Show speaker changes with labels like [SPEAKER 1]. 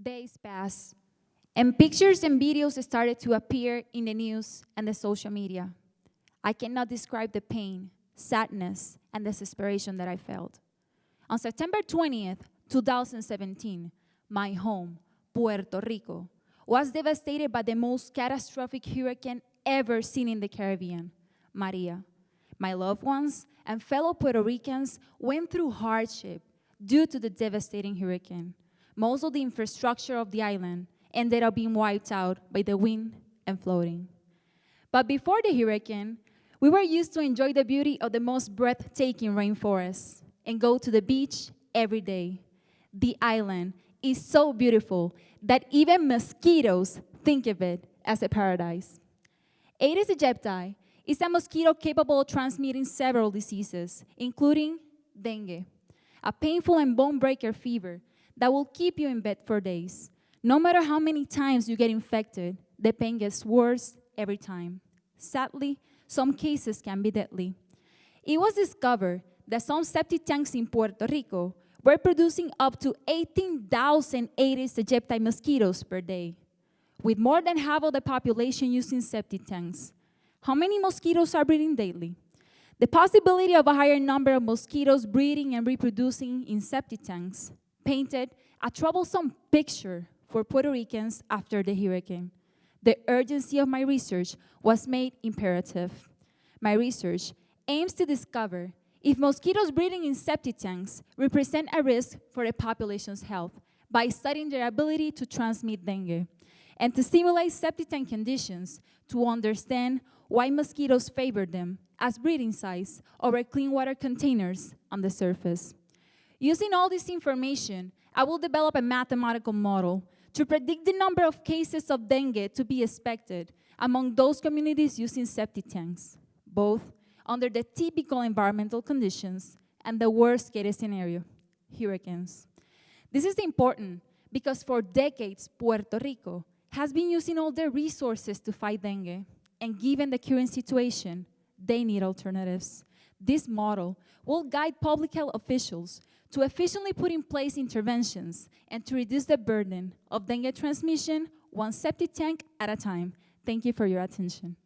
[SPEAKER 1] Days passed, and pictures and videos started to appear in the news and the social media. I cannot describe the pain, sadness, and desperation that I felt. On September 20th, 2017, my home, Puerto Rico, was devastated by the most catastrophic hurricane ever seen in the Caribbean, Maria. My loved ones and fellow Puerto Ricans went through hardship due to the devastating hurricane. Most of the infrastructure of the island ended up being wiped out by the wind and flooding. But before the hurricane, we were used to enjoy the beauty of the most breathtaking rainforest and go to the beach every day. The island is so beautiful that even mosquitoes think of it as a paradise. Aedes aegypti is a mosquito capable of transmitting several diseases, including dengue, a painful and bone-breaker fever that will keep you in bed for days. No matter how many times you get infected, the pain gets worse every time. Sadly, some cases can be deadly. It was discovered that some septic tanks in Puerto Rico were producing up to 18,000 Aedes aegypti mosquitoes per day. With more than half of the population using septic tanks, how many mosquitoes are breeding daily? The possibility of a higher number of mosquitoes breeding and reproducing in septic tanks painted a troublesome picture for Puerto Ricans after the hurricane. The urgency of my research was made imperative. My research aims to discover if mosquitoes breeding in septic tanks represent a risk for the population's health by studying their ability to transmit dengue, and to simulate septic tank conditions to understand why mosquitoes favor them as breeding sites over clean water containers on the surface. Using all this information, I will develop a mathematical model to predict the number of cases of dengue to be expected among those communities using septic tanks, both under the typical environmental conditions and the worst-case scenario, hurricanes. This is important because for decades, Puerto Rico has been using all their resources to fight dengue, and given the current situation, they need alternatives. This model will guide public health officials to efficiently put in place interventions and to reduce the burden of dengue transmission one septic tank at a time. Thank you for your attention.